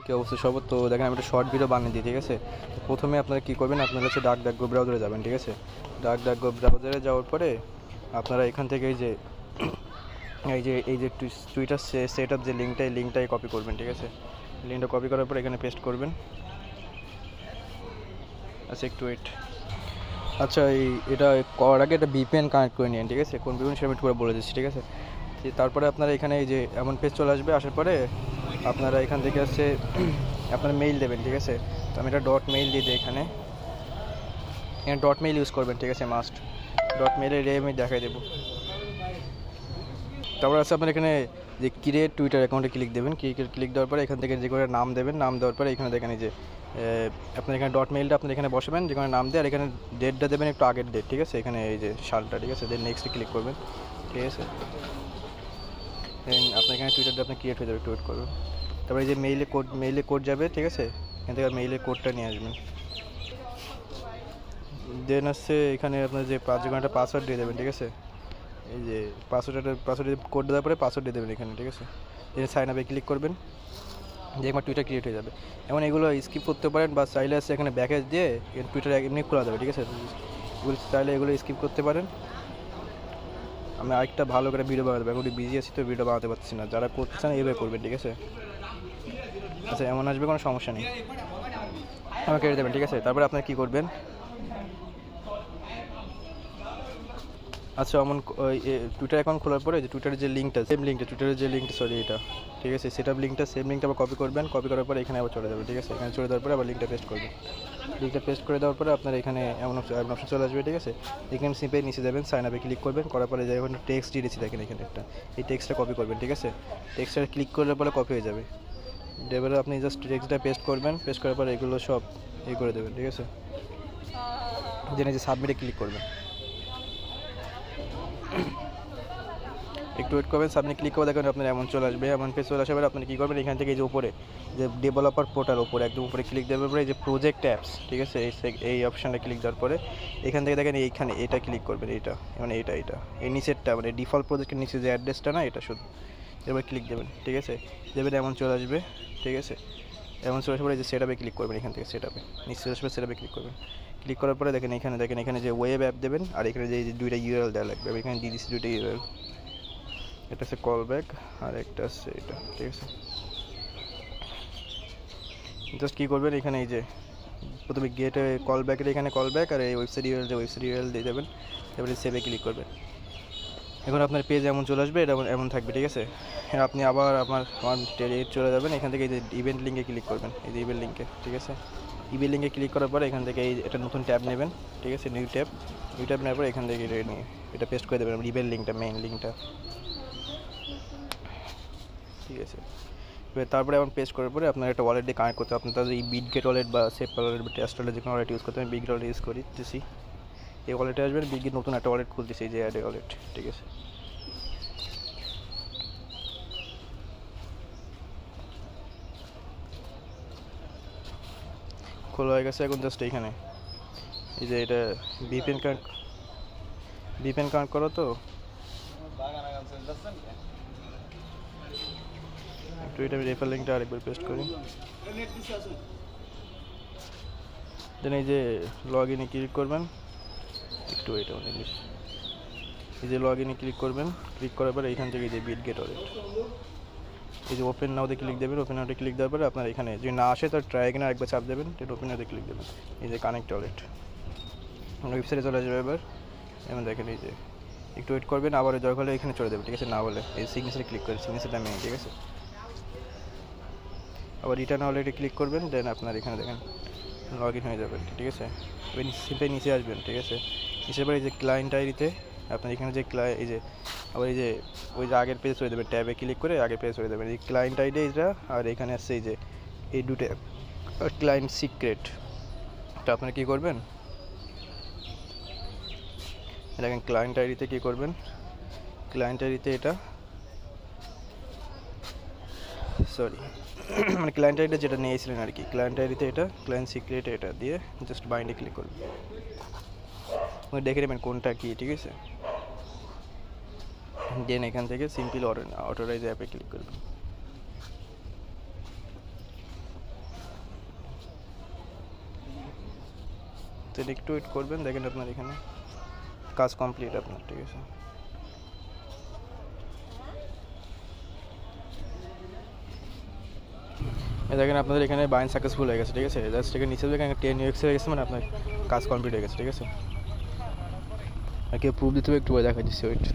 কি অবস্থা সবার? তো দেখেন আমি একটা শর্ট ভিডিও বানিয়ে দিই, ঠিক আছে? তো প্রথমে আপনারা কী করবেন, আপনারা হচ্ছে ডাকঘর ব্রাউজারে যাবেন, ঠিক আছে? ডাকঘর ব্রাউজারে যাওয়ার পরে আপনারা এখান থেকে এই যে টুইটার সেট আপ যে লিঙ্কটাই কপি করবেন, ঠিক আছে? লিঙ্কটা কপি করার পর এখানে পেস্ট করবেন। আচ্ছা একটু ওয়েট। আচ্ছা এটা করার আগে একটা ভিপিএন কানেক্ট করে নিন, ঠিক আছে? কোন ভিপিএন সেটা আমি একটু করে বলে দিচ্ছি, ঠিক আছে? তারপরে আপনারা এখানে এই যে এমন পেজ চলে আসবে, আসার পরে আপনারা এখান থেকে হচ্ছে আপনার মেইল দেবেন, ঠিক আছে? তো আমি এটা ডট মেইল দিয়ে দিই এখানে ডট মেইল ইউজ করবেন, ঠিক আছে? মাস্ট ডট মেইলের আমি দেখাই দেবো। তারপর আছে আপনার এখানে যে ক্রিয়েট টুইটার অ্যাকাউন্টে ক্লিক দেবেন। ক্লিক দেওয়ার পরে এখান থেকে যে কোনো নাম দেবেন, নাম দেওয়ার পরে এখানে দেখেন যে আপনার এখানে ডট মেইলটা আপনার এখানে বসাবেন, যে কোনো নাম দিয়ে, আর এখানে ডেটটা দেবেন একটু আগের ডেট, ঠিক আছে? এখানে এই যে সালটা, ঠিক আছে? দেন নেক্সটে ক্লিক করবেন, ঠিক আছে? দেন আপনার এখানে টুইটারটা আপনার ক্রিয়েট হয়ে যাবে, একটু ওয়েট করবেন। তারপরে এই যে মেইলে কোড যাবে, ঠিক আছে? এখান থেকে মেইলের কোডটা নিয়ে আসবেন। দেন আসছে এখানে আপনার যে 5 ঘন্টা পাসওয়ার্ড দিয়ে দেবেন, ঠিক আছে? এই যে পাসওয়ার্ড কোড দেওয়ার পরে পাসওয়ার্ড দিয়ে দেবেন এখানে, ঠিক আছে? দেন সাইন আপে ক্লিক করবেন, যে আমার টুইটার ক্রিয়েট হয়ে যাবে। এমন এগুলো স্কিপ করতে পারেন, বা চাইলে আসছে এখানে ব্যাকেজ দিয়ে টুইটার এমনি খোলা যাবে, ঠিক আছে? এগুলো চাইলে এগুলো স্কিপ করতে পারেন। আমি আরেকটা ভালো করে ভিডিও বানাতে পারবো, একটু বিজি আছি তো ভিডিও বানাতে পারছি না। যারা করতে চান এইভাবে করবেন, ঠিক আছে? আচ্ছা এমন আসবে, কোনো সমস্যা নেই, আমাকে কেটে দেবেন, ঠিক আছে? তারপরে আপনার কী করবেন, আচ্ছা এমন টুইটার অ্যাকাউন্ট খোলার পরে যে টুইটারের যে লিঙ্কটা, টুইটারের যে লিঙ্কটা, সরি এটা, ঠিক আছে? সেট আপ লিঙ্কটা, সেম লিঙ্কটা আবার কপি করবেন। কপি করার পরে এখানে আবার চলে যাবে, ঠিক আছে? এখানে চলে দেওয়ার পরে আবার লিঙ্কটা পেস্ট করবেন। লিঙ্কটা পেস্ট করে দেওয়ার পরে আপনার এখানে এমন অপশন চলে আসবে, ঠিক আছে? এখানে সিম্পলি নিচে যাবেন, সাইন আপে ক্লিক করবেন। করার পরে যে ওখানে টেক্সট দিয়েছি দেখেন এখানে একটা, এই টেক্সটটা কপি করবেন, ঠিক আছে? টেক্সটটা ক্লিক করলে পরে কপি হয়ে যাবে। এবারে আপনি জাস্ট টেক্সটটা পেস্ট করবেন, পেস্ট করার পরে এগুলো সব করে দেবেন, ঠিক আছে? জেনে যে সাবমিটে ক্লিক করবেন, একটু ওয়েট করবেন। সাবমিট ক্লিক করে দেখবেন আপনার এমন চলে আসবে। এমন পেজ চলে আসার পরে আপনি কী করবেন, এখান থেকে যে উপরে যে ডেভেলপার পোর্টাল, উপরে একদম উপরে ক্লিক দেওয়ার পরে এই যে প্রজেক্ট অ্যাপস, ঠিক আছে? এই অপশানটা ক্লিক দেওয়ার পরে এখান থেকে দেখেন এইখানে এটা ক্লিক করবেন, এইটা মানে এটা এই নিচেরটা মানে ডিফল্ট প্রজেক্টের নিচে যে অ্যাড্রেসটা না, এটা শুধু এবার ক্লিক দেবেন, ঠিক আছে? দেবেন এমন চলে আসবে, ঠিক আছে? এমন চলে আসার পরে যে সেট আপে ক্লিক করবেন, এখান থেকে সেট আপে নিচে আসবে, সেট আপে ক্লিক করবেন। ক্লিক করার পরে দেখেন এখানে যে ওয়েব অ্যাপ দেবেন, আর এখানে যে দুইটা ইউআরএল দেওয়া লাগবে। এখানে দিয়ে দিচ্ছি দুইটা ইউআরএল, এটা হচ্ছে কল ব্যাক আর একটা হচ্ছে এটা, ঠিক আছে? জাস্ট কী করবেন, এখানে এই যে প্রথমে গেট কল ব্যাকের এখানে কল ব্যাক, আর এই ওয়েবসাইট ইউআরএল দিয়ে দেবেন। এবারে সেভে ক্লিক করবেন। এখন আপনার পেজ এমন চলে আসবে, এটা এমন থাকবে, ঠিক আছে? আপনি আবার আমার চলে যাবেন, এখান থেকে এই যে ইভেন্ট লিঙ্কে ক্লিক করবেন, এই যে ইভেন্ট লিঙ্কে, ঠিক আছে? ইভেন্ট লিঙ্কে ক্লিক করার পরে এখান থেকে এই একটা নতুন ট্যাব নেবেন, ঠিক আছে? নিউ ট্যাব নেওয়ার পরে এখান থেকে নিয়ে এটা পেস্ট করে দেবেন, ইভেন্ট লিঙ্কটা, মেইন লিঙ্কটা, ঠিক আছে? তারপরে এখন পেস্ট করার পরে আপনার একটা ওয়ালেট দিয়ে কানেক্ট করতে হবে। আপনার তাদের এই বিটগেট ওয়ালেট বা সেপল ওয়ালেট বা টেস্ট ওয়ালেট যে কোনো ওয়ালেট ইউজ করতে হবে। আমি বিটগেট ওয়ালেট ইউজ করতেছি। এই ওয়ালেটে আসবেন, বিটগেট নতুন একটা ওয়ালেট খুলতেছি, এই যে অ্যাড ওয়ালেট, ঠিক আছে? খোলা হয়ে গেছে। এখন জাস্ট এইখানে এই যে এটা ভিপিএন কানেক্ট করো, তো একটু এটা আমি রেফার লিঙ্কটা আরেকবার পেস্ট করি। দেন এই যে লগ ইনে ক্লিক করবেন, একটু এটা অনেক বেশি, এই যে লগ ইনে ক্লিক করবেন। ক্লিক করার পরে এখান থেকে যে বিটগেট ওয়ালেট, এই যে ওপেন নাওতে ক্লিক দেবেন। ওপেন নাওতে ক্লিক দেওয়ার পরে আপনার এখানে যদি না আসে তো ট্রাই এখানে আরেকবার চাপ দেবেন, এটা ওপেন নাওতে ক্লিক দেবেন। এই যে কানেক্ট ওয়ালেট ওয়েবসাইটে চলে যাবে। এবার দেখেন এই যে একটু ওয়েট করবেন, আবার দরকার হলে এখানে চলে যাবে, ঠিক আছে? না বলে এই সিগনেচারে ক্লিক করে, সিগনেচারটা মেইন, ঠিক আছে? আবার রিটার্ন ওয়ালেটে ক্লিক করবেন, দেন আপনার এখানে দেখেন লগ ইন হয়ে যাবে, ঠিক আছে? সিম্পলি নিচে আসবেন, ঠিক আছে? নিচের পরে এই যে ক্লায়েন্ট আইডিতে আপনার এখানে যে এই যে আবার এই যে ওই যে আগের পেজ হয়ে দেবেন, ট্যাবে ক্লিক করে আগের পেজ হয়ে দেবেন। এই ক্লায়েন্ট আইডি এটা, আর এখানে আসছে এই যে এই দুটো ক্লায়েন্ট সিক্রেট। তো আপনারা কী করবেন, দেখেন ক্লায়েন্ট আইডিতে কী করবেন, ক্লায়েন্ট আইডিতে এটা সরি মানে ক্লায়েন্ট আইডিটা যেটা নিয়েছিলেন আর কি, ক্লায়েন্ট আইডিতে এটা ক্লায়েন্ট সিক্রেট, এটা দিয়ে জাস্ট বাইন্ডে ক্লিক করবেন। দেখে নেবেন কোনটা কি, ঠিক আছে? দেন এখান থেকে সিম্পল অটোরাইজ অ্যাপে ক্লিক করবেন। তো এটা একটু ওয়েট করবেন, দেখেন আপনার এখানে কাজ কমপ্লিট আপনার, ঠিক আছে। দেখেন আপনাদের এখানে বাইন সাকসেসফুল হয়ে গেছে, ঠিক আছে। জাস্ট এখানে নিচে দেখেন 10 UX হয়ে গেছে, মানে আপনার কাজ কমপ্লিট হয়ে গেছে, ঠিক আছে। আর কেউ প্রুফ দিতে হবে, একটু দেখা দিচ্ছি, ওয়েট।